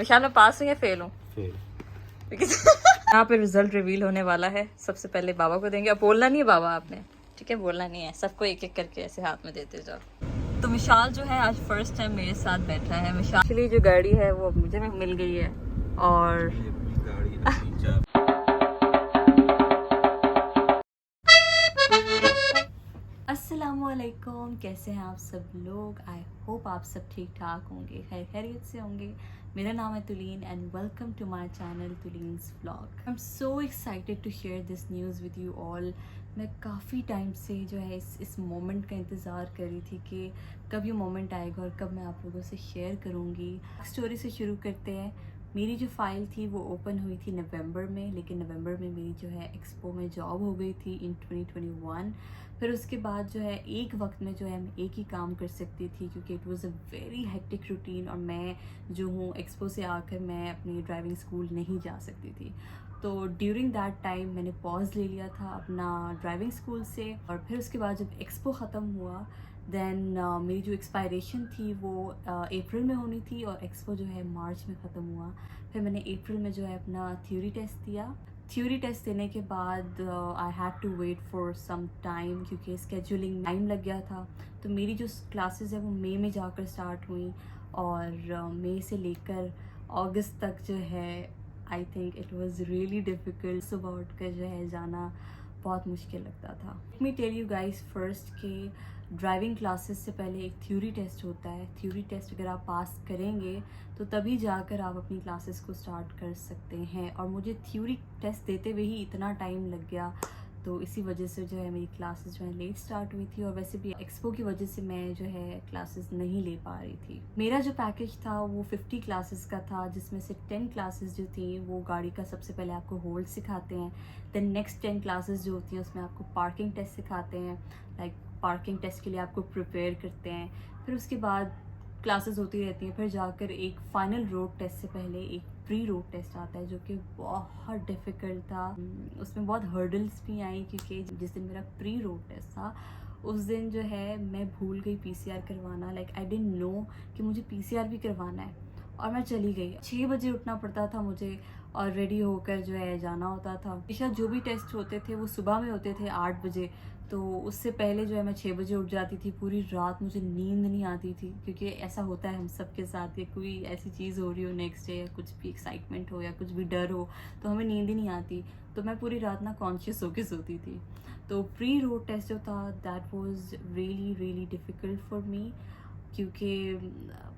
विशाल मैं पास हूँ या फेल हूँ? फेल। यहाँ पे रिजल्ट रिवील होने वाला है। सबसे पहले बाबा को देंगे। अब बोलना नहीं है बाबा आपने, ठीक है? बोलना नहीं है, सबको एक एक करके ऐसे हाथ में देते जाओ। तो विशाल जो है आज फर्स्ट टाइम मेरे साथ बैठा है। विशाल के लिए जो गाड़ी है वो मुझे मिल गई है और अस्सलामुअलैकुम, कैसे हैं आप सब लोग? आई होप आप सब ठीक ठाक होंगे, खैर खैरियत से होंगे। मेरा नाम है Tulin and welcome to my channel Tulin's vlog. I am so excited to share this news with you all. मैं काफ़ी टाइम से जो है इस मोमेंट का इंतज़ार कर रही थी कि कब ये मोमेंट आएगा और कब मैं आप लोगों से शेयर करूँगी। स्टोरी से शुरू करते हैं। मेरी जो फ़ाइल थी वो ओपन हुई थी नवंबर में, लेकिन नवंबर में मेरी जो है एक्सपो में जॉब हो गई थी इन 2021। फिर उसके बाद जो है एक वक्त में जो है मैं एक ही काम कर सकती थी क्योंकि it was a very hectic routine और मैं जो हूँ एक्सपो से आकर मैं अपनी ड्राइविंग स्कूल नहीं जा सकती थी। तो ड्यूरिंग दैट टाइम मैंने पॉज ले लिया था अपना ड्राइविंग स्कूल से। और फिर उसके बाद जब एक्सपो ख़त्म हुआ देन मेरी जो एक्सपायरेशन थी वो अप्रैल में होनी थी और एक्सपो जो है मार्च में ख़त्म हुआ। फिर मैंने अप्रैल में जो है अपना थ्योरी टेस्ट दिया। थ्योरी टेस्ट देने के बाद I had to wait for some time क्योंकि स्केड्यूलिंग टाइम लग गया था। तो मेरी जो क्लासेस है वो मई में जाकर स्टार्ट हुई और मई से लेकर अगस्त तक जो है I think it was really difficult. सुबह उठ कर जो है जाना बहुत मुश्किल लगता था। Let me tell you guys first कि ड्राइविंग क्लासेस से पहले एक थ्योरी टेस्ट होता है। थ्योरी टेस्ट अगर आप पास करेंगे तो तभी जाकर आप अपनी क्लासेस को स्टार्ट कर सकते हैं। और मुझे थ्योरी टेस्ट देते हुए ही इतना टाइम लग गया तो इसी वजह से जो है मेरी क्लासेस जो है लेट स्टार्ट हुई थी। और वैसे भी एक्सपो की वजह से मैं जो है क्लासेस नहीं ले पा रही थी। मेरा जो पैकेज था वो 50 क्लासेस का था, जिसमें से 10 क्लासेस जो थी वो गाड़ी का सबसे पहले आपको होल्ड सिखाते हैं। देन नेक्स्ट 10 क्लासेस जो होती हैं उसमें आपको पार्किंग टेस्ट सिखाते हैं, लाइक पार्किंग टेस्ट के लिए आपको प्रिपेयर करते हैं। फिर उसके बाद क्लासेस होती रहती हैं। फिर जाकर एक फाइनल रोड टेस्ट से पहले एक प्री रोड टेस्ट आता है जो कि बहुत डिफ़िकल्ट था। उसमें बहुत हर्डल्स भी आई क्योंकि जिस दिन मेरा प्री रोड टेस्ट था उस दिन जो है मैं भूल गई पीसीआर करवाना। लाइक आई डिडंट नो कि मुझे पीसीआर भी करवाना है और मैं चली गई। 6 बजे उठना पड़ता था मुझे और रेडी होकर जो है जाना होता था। हमेशा जो भी टेस्ट होते थे वो सुबह में होते थे 8 बजे, तो उससे पहले जो है मैं 6 बजे उठ जाती थी। पूरी रात मुझे नींद नहीं आती थी क्योंकि ऐसा होता है हम सब के साथ, या कोई ऐसी चीज़ हो रही हो नेक्स्ट डे या कुछ भी एक्साइटमेंट हो या कुछ भी डर हो तो हमें नींद ही नहीं आती। तो मैं पूरी रात ना कॉन्शियस होकर सोती थी। तो प्री रोड टेस्ट जो था that was really really difficult for me क्योंकि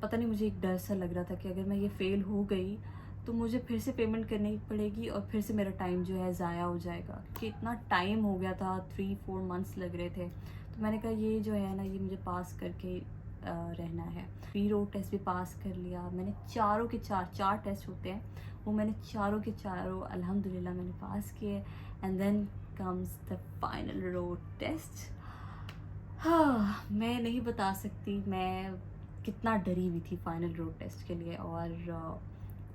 पता नहीं मुझे एक डर सा लग रहा था कि अगर मैं ये फ़ेल हो गई तो मुझे फिर से पेमेंट करनी पड़ेगी और फिर से मेरा टाइम जो है ज़ाया हो जाएगा कि इतना टाइम हो गया था, 3-4 मंथ्स लग रहे थे। तो मैंने कहा ये जो है ना ये मुझे पास करके रहना है। प्री रोड टेस्ट भी पास कर लिया मैंने। चारों के चार टेस्ट होते हैं वो मैंने चारों के चारों अल्हम्दुलिल्लाह मैंने पास किए। And then comes the final road test. हाँ, मैं नहीं बता सकती मैं कितना डरी हुई थी फाइनल रोड टेस्ट के लिए। और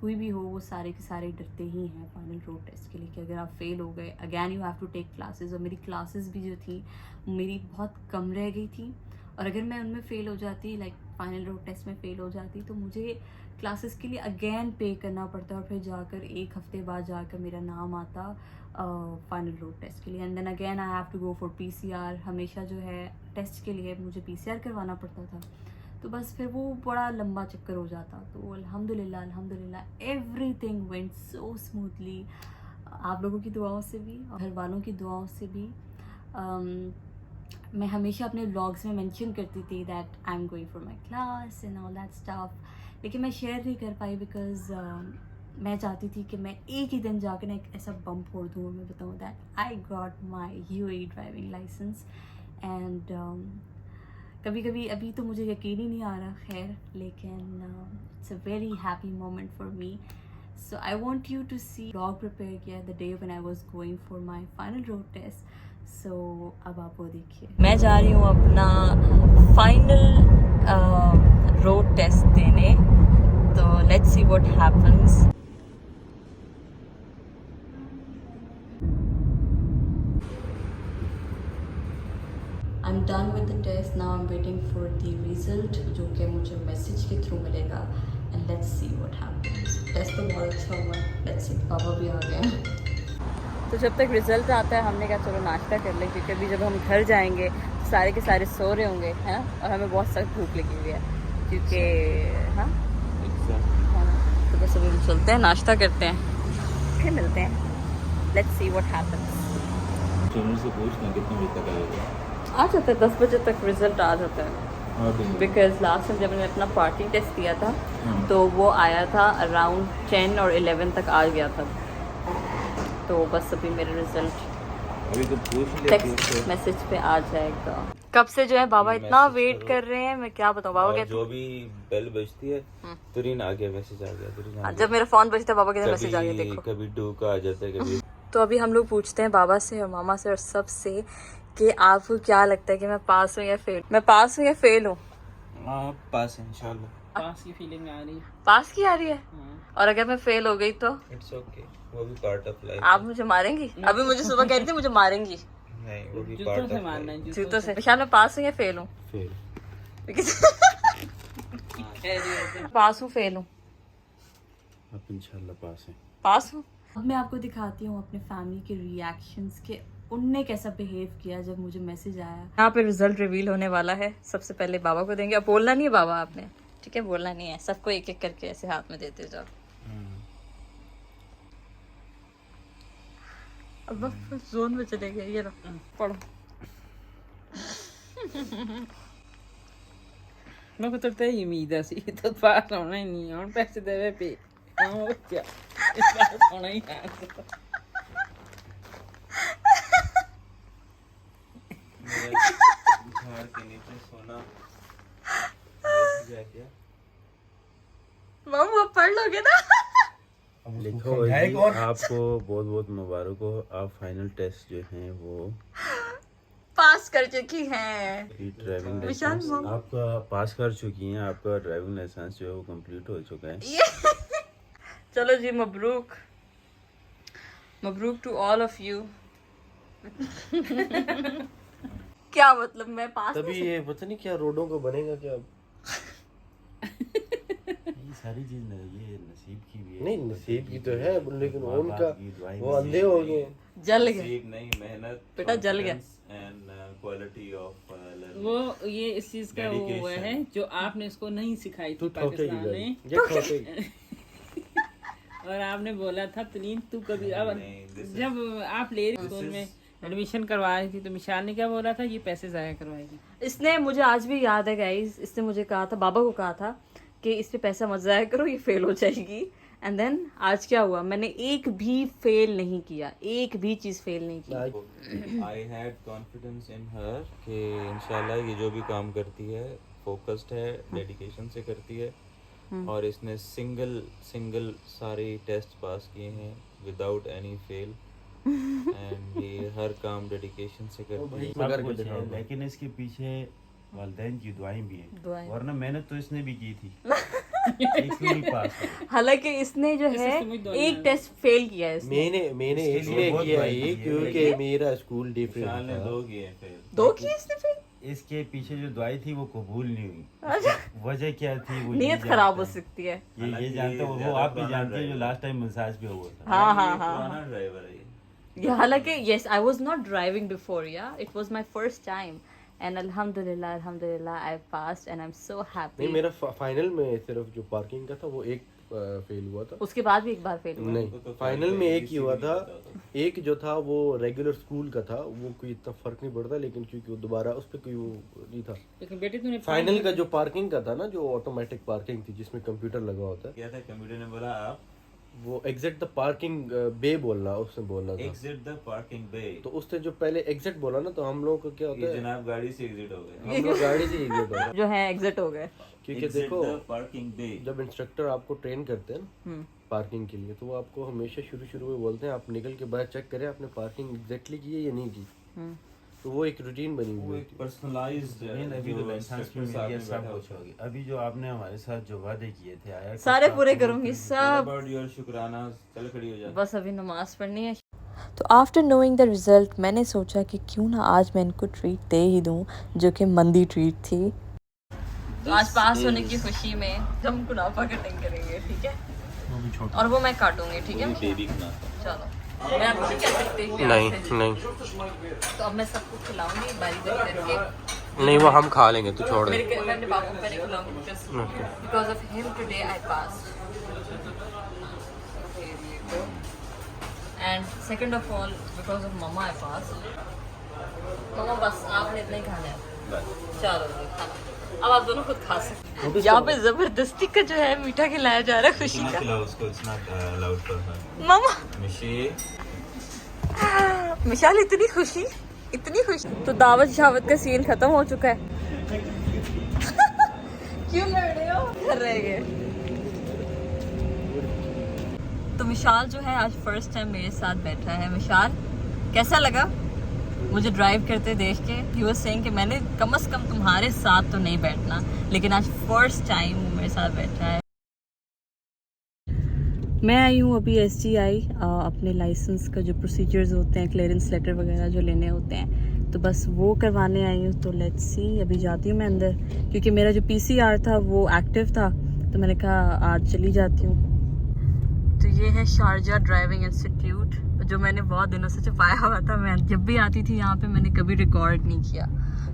कोई भी हो वो सारे के सारे डरते ही हैं फाइनल रोड टेस्ट के लिए कि अगर आप फेल हो गए again you have to take classes. और मेरी क्लासेस भी जो थी मेरी बहुत कम रह गई थी और अगर मैं उनमें फ़ेल हो जाती, लाइक फाइनल रोड टेस्ट में फ़ेल हो जाती, तो मुझे क्लासेस के लिए अगेन पे करना पड़ता और फिर जाकर एक हफ्ते बाद जाकर मेरा नाम आता फाइनल रोड टेस्ट के लिए। And then again I have to go for PCR. हमेशा जो है टेस्ट के लिए मुझे पीसीआर करवाना पड़ता था। तो बस फिर वो बड़ा लंबा चक्कर हो जाता। तो अल्हम्दुलिल्लाह एवरीथिंग वेंट सो स्मूथली। आप लोगों की दुआओं से भी और घर वालों की दुआओं से भी। मैं हमेशा अपने व्लॉग्स में मेंशन करती थी that I am going for my class and all that stuff, लेकिन मैं शेयर नहीं कर पाई बिकॉज मैं चाहती थी कि मैं एक ही दिन जाकर ना एक ऐसा बम फोड़ दूँ और मैं बताऊँ that I got my UAE driving licence. And कभी कभी अभी तो मुझे यकीन ही नहीं आ रहा, खैर, लेकिन it's a very happy moment for me. So I want you to see vlog prepare किया the day when I was going for my final road test. सो अब आप वो देखिए। मैं जा रही हूँ अपना फाइनल रोड टेस्ट देने, तो let's see what happens. I am done with the test, now I am waiting for the result जो कि मुझे मैसेज के थ्रू मिलेगा। And let's see what happens. Test तो बहुत अच्छा हुआ, लेट्स सी। पापा भी आ गए। तो जब तक रिजल्ट आता है हमने कहा चलो नाश्ता कर लें, क्योंकि अभी जब हम घर जाएंगे तो सारे के सारे सो रहे होंगे, है ना, और हमें बहुत सख्त भूख लगी हुई है क्योंकि हाँ हाँ। तो बस अभी हम चलते हैं, नाश्ता करते हैं, फिर मिलते हैं। Let's see what happens. Trainer से पूछना कितने बजे तक आएगा। आ जाता है 10 बजे तक रिजल्ट आ जाता है, बिकॉज लास्ट टाइम जब मैंने अपना पार्किंग टेस्ट दिया था तो वो आया था अराउंड 10 और 11 तक आ गया था। तो बस अभी मेरे रिजल्ट अभी तो पूछ ले टेक्स्ट मैसेज पे आ जाएगा। कब से जो है बाबा इतना वेट कर रहे हैं, मैं क्या बताऊँ। बाबा कहते जो भी बेल बजती है तुरंत आ गया, मैसेज आ गया तुरंत। जब मेरा फोन बजता है बाबा कहते मैसेज आ गया, देखो। कभी 2 का आ जाता है कभी। तो अभी हम लोग पूछते हैं बाबा से और मामा से और सब से कि आपको क्या लगता है कि मैं पास हूँ या फेल। मैं पास हूँ या फेल हूँ? आप पास हैं इंशाल्लाह। पास की फीलिंग आ रही है। पास की आ रही है। और अगर मैं फेल हो गई तो? इट्स ओके, वो भी पार्ट ऑफ लाइफ। आप मुझे मारेंगी? अभी मुझे सुबह कह रही थी मुझे मारेंगी। नहीं, वो भी जूतों पार्ट से ऑफ मारना है, लाइफ। जूतों से। विशाल मैं पास हूँ या फेल हूँ? फेल। पास हूँ फेल हूँ? आप इंशाल्लाह पास हैं। पास हूँ। अब मैं आपको दिखाती हूँ अपने फैमिली के रिएक्शंस के, उनने कैसा बिहेव किया जब मुझे मैसेज आया। यहाँ पे रिजल्ट रिवील होने वाला है, सबसे पहले बाबा को देंगे। अब बोलना नहीं है बाबा आपने, ठीक है, बोलना नहीं है, सबको एक एक करके ऐसे हाथ में देते जाओ। अब बस जोन में चले गए, ये लो पढ़ो। मैं को तो ही उम्मीद सी तो पास होना ही नहीं और पैसे देवे पे हां क्या इस बार होना ही है। घर के नीचे सोना क्या मामू अब पढ़ लोगे ना? लिखो जी, आपको बहुत बहुत मुबारक हो। आप फाइनल टेस्ट जो हैं वो पास कर चुकी हैं। ड्राइविंग विशाल लाइसेंस मामा। आपका पास कर चुकी हैं। आपका ड्राइविंग लाइसेंस जो है वो कंप्लीट हो चुका है। चलो जी, Mabrook Mabrook to all of you. क्या मतलब मैं पास? तभी ये पता नहीं क्या रोडों का बनेगा क्या। ये सारी चीज ये नसीब की भी है। नहीं नसीब की तो है, लेकिन माँ उनका बाप की दुआएं वो भी अंधे है। हो गए। जल गए नसीब नहीं, मेहनत बेटा, जल गया। एंड क्वालिटी ऑफ वो ये इस चीज का वो हुआ है जो आपने इसको नहीं सिखाई तू थी ठोकेगी पाकिस्तान गाड़ी, में। ये ठोकेगी। और आपने बोला था तलीन तू कभी अब जब आप ले रही स्कूल में एडमिशन करवा रही थी तो मिशाल ने क्या बोला था, ये पैसे जाया करवाएगी। इसने, मुझे आज भी याद है गाइस, इसने मुझे कहा था, बाबा को कहा था कि इस पे पैसा मत जाया करो, ये फेल हो जाएगी। एंड देन आज क्या हुआ, मैंने एक भी फेल नहीं किया, एक भी चीज फेल नहीं की। आई हैड कॉन्फिडेंस इन हर कि इंशाल्लाह ये जो भी काम करती है फोकस्ड है, डेडिकेशन से करती है। और इसने सिंगल सारे टेस्ट पास किए हैं विदाउट एनी फेल। एंड ये हर काम डेडिकेशन से करती है। सब कुछ है, लेकिन इसके पीछे वालिदैन की दुआएं भी दुआएं। हैं, वरना मेहनत तो इसने भी की थी। एक भी पास है। हालांकि इसने जो है एक टेस्ट फेल किया है इसने। मैंने इसके इसलिए लिए बहुत किया दुआएं है की है। क्योंकि मेरा स्कूल विशाल डिफरेंट ने था। 2 किए फेल। 2 किए इसने फेल? इसके पीछे जो दुआई थी वो कबूल नहीं हुई। वजह क्या थी वो नीयत खराब हो सकती है। ये जानते हो, वो आप भी जानते हैं जो लास्ट टाइम मसाज पे हुआ था। हाँ हाँ हाँ। ड्राइवर है ये हालांकि yes, I was not driving before, yeah it was my first time and अल्हम्दुलिल्लाह I passed and I am so happy. नहीं, मेरा फाइनल में सिर्फ जो पार्किंग का था वो एक फेल हुआ था। उसके बाद भी एक बार फेल हुआ। नहीं, फाइनल में एक ही हुआ था। एक जो था वो रेगुलर स्कूल का था, वो कोई इतना फर्क नहीं पड़ता, लेकिन क्योंकि वो दोबारा उस पर कोई वो नहीं था। लेकिन बेटे तूने फाइनल का जो पार्किंग का था ना, जो ऑटोमेटिक पार्किंग थी जिसमें कंप्यूटर लगा होता है, क्या था, कंप्यूटर ने बोला आप वो एग्जिट द पार्किंग बे बोलना, उसने बोलना था। एग्जिट द पार्किंग बे। तो उसने जो पहले एग्जिट बोला ना, तो हम लोगों को क्या होता है, जनाब गाड़ी से एग्जिट हो गए। हम लोग गाड़ी से एग्जिट हो जो है एग्जिट हो गए। क्योंकि देखो पार्किंग बे, जब इंस्ट्रक्टर आपको ट्रेन करते हैं ना पार्किंग के लिए, तो वो आपको हमेशा शुरू में बोलते हैं आप निकल के बाद चेक करें आपने पार्किंग एग्जैक्टली की है या नहीं की। तो वो एक रूटीन बनी हुई है। पर्सनलाइज्ड अभी तो लाइसेंस पे मिल सब कुछ हो गया। अभी जो आपने हमारे साथ जो वादे किए थे आया सारे पूरे करूंगी सब। अबाउट योर शुक्राना, चल खड़ी हो जा। बस अभी नमाज पढ़नी है। तो आफ्टर नोइंग द रिज़ल्ट मैंने सोचा कि क्यों ना आज मैं इनको ट्रीट दे ही दूँ, जो कि मंदी ट्रीट थी। तो आज पास होने की खुशी में हम कुनाफा कटिंग करेंगे, ठीक है? वो भी छोटा। और वो मैं काटूंगी, ठीक है? बेबी कुनाफा। चलो, मैं आपको नहीं कह सकती प्यार नहीं से। नहीं तो अब मैं सबको खिलाऊंगी बारी बारी करके। नहीं, वो हम खा लेंगे, तू छोड़ दे। मैं अपने पापा को नहीं खिलाऊंगी because of him today I passed. And second of all because of मम्मा आई पास्ड। मम्मा बस आपने इतना ही खाना है, चलो जी खाना। अब आप दोनों खुद खा सकते हैं। यहाँ पे जबरदस्ती का जो है मीठा खिलाया जा रहा है खुशी का। खिलाओ उसको, it's not allowed for her. मामा मिशी मिशाल इतनी खुशी, इतनी खुशी। तो दावत शावत का सीन खत्म हो चुका है। क्यों लड़ रहे हो? कर रहे हैं। तो मिशाल जो है आज फर्स्ट टाइम मेरे साथ बैठा है। मिशाल कैसा लगा मुझे ड्राइव करते देख के? ही वाज सेइंग कि मैंने कम से कम तुम्हारे साथ तो नहीं बैठना, लेकिन आज फर्स्ट टाइम मेरे साथ बैठा है। मैं आई हूँ अभी SGI अपने लाइसेंस का जो प्रोसीजर्स होते हैं, क्लियरेंस लेटर वगैरह जो लेने होते हैं, तो बस वो करवाने आई हूँ। तो लेट्स सी, अभी जाती हूँ मैं अंदर, क्योंकि मेरा जो PCR था वो एक्टिव था, तो मैंने कहा आज चली जाती हूँ। तो ये है शारजा ड्राइविंग इंस्टीट्यूट, जो मैंने बहुत दिनों से छुपाया हुआ था। मैं जब भी आती थी यहाँ पे मैंने कभी रिकॉर्ड नहीं किया।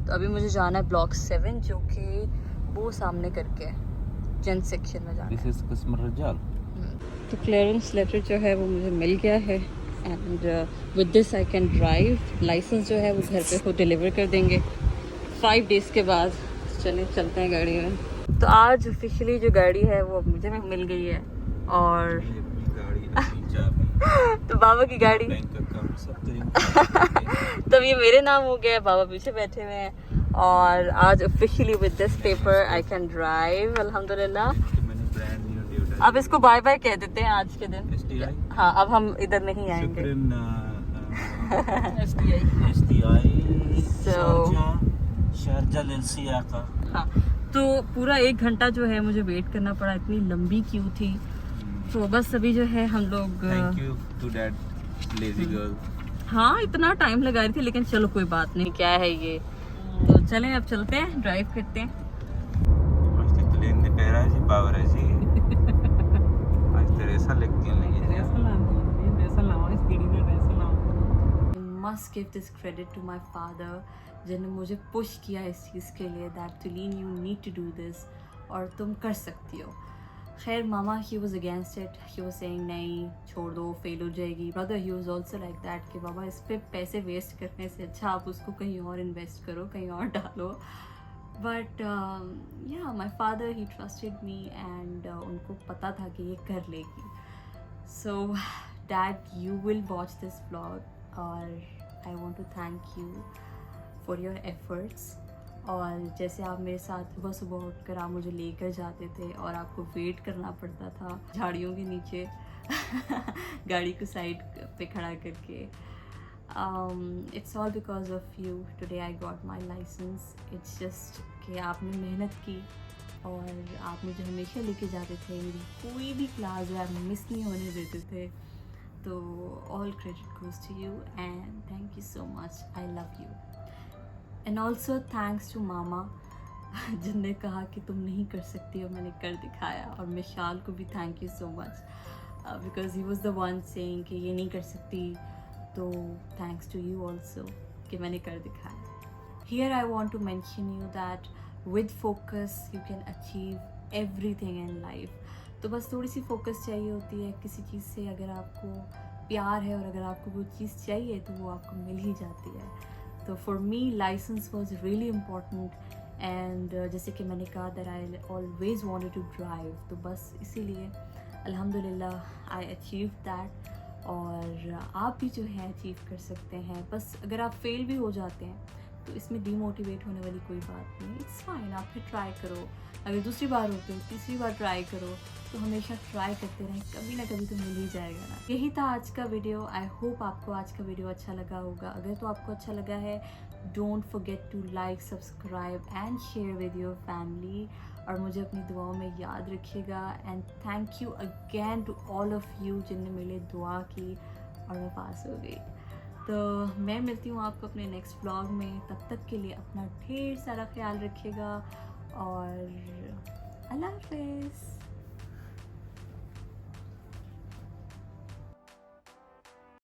तो अभी मुझे जाना है ब्लॉक 7, जो कि वो सामने करके जेंट सेक्शन में जाना है। तो क्लियरेंस लेटर जो है वो मुझे मिल गया है and with this I can drive. Licence जो है वो घर पे खुद डिलीवर कर देंगे 5 डेज़ के बाद। चलिए चलते हैं गाड़ी में। तो आज ऑफिशियली जो गाड़ी है वो मुझे मिल गई है, और तो बाबा की गाड़ी तब ये मेरे नाम हो गया है, बाबा पीछे बैठे हुए हैं। और आज officially with this paper I can drive, अल्हम्दुलिल्लाह। अब इसको बाय बाय कह देते हैं आज के दिन। हाँ, अब हम इधर नहीं आएंगे। हाँ, तो पूरा 1 घंटा जो है मुझे वेट करना पड़ा, इतनी लंबी क्यू थी। तो बस अभी जो है हम लोग thank you to that lazy girl. हाँ, इतना टाइम लगा रही थी, लेकिन चलो कोई बात नहीं। क्या है ये, तो चलें अब चलते हैं, ड्राइव करते हैं। Must give this credit to my father, जिन्होंने मुझे पुश किया इस चीज़ के लिए that तुलीन you need to do this, और तुम कर सकती हो। खैर मामा he was against it, he was saying नहीं छोड़ दो, फेल हो जाएगी। brother he was also like that कि बाबा इस पे पैसे वेस्ट करने से अच्छा आप उसको कहीं और इन्वेस्ट करो, कहीं और डालो। But yeah, my father he trusted me and उनको पता था कि ये कर लेगी। So dad, you will watch this vlog और I want to thank you for your efforts। और जैसे आप मेरे साथ सुबह सुबह उठकर आप मुझे लेकर जाते थे और आपको वेट करना पड़ता था झाड़ियों के नीचे गाड़ी को साइड पे खड़ा करके। It's all because of you today I got my licence. It's just कि आपने मेहनत की और आप मुझे हमेशा लेके जाते थे, मेरी कोई भी क्लास जो आप मिस नहीं होने देते थे। तो all credit goes to you and thank you so much, I love you. And also thanks to मामा जिनने कहा कि तुम नहीं कर सकती हो, मैंने कर दिखाया। और मिशाल को भी thank you so much because he was the one saying कि ये नहीं कर सकती। तो थैंक्स टू यू ऑल्सो कि मैंने कर दिखाया। Here I want to mention you that with focus you can achieve everything in life. तो बस थोड़ी सी फोकस चाहिए होती है किसी चीज़ से। अगर आपको प्यार है और अगर आपको वो चीज़ चाहिए तो वो आपको मिल ही जाती है। तो for me licence was really important and जैसे कि मैंने कहा that I always wanted to drive, तो बस इसीलिए अल्हम्दुलिल्लाह आई अचीव दैट। और आप भी जो है अचीव कर सकते हैं। बस अगर आप फेल भी हो जाते हैं तो इसमें डीमोटिवेट होने वाली कोई बात नहीं, इट्स फाइन। आप फिर ट्राई करो, अगर दूसरी बार होते हो तीसरी बार ट्राई करो, तो हमेशा ट्राई करते रहें, कभी ना कभी तो मिल ही जाएगा ना। यही था आज का वीडियो। आई होप आपको आज का वीडियो अच्छा लगा होगा। अगर तो आपको अच्छा लगा है, don't forget to like, subscribe and share with your family. और मुझे अपनी दुआओं में याद रखिएगा। And thank you again to all of you जिनने मेरे लिए दुआ की और मैं पास हो गई। तो मैं मिलती हूँ आपको अपने नेक्स्ट व्लॉग में। तब तक के लिए अपना ढेर सारा ख्याल रखिएगा और अल्लाह हाफिज़।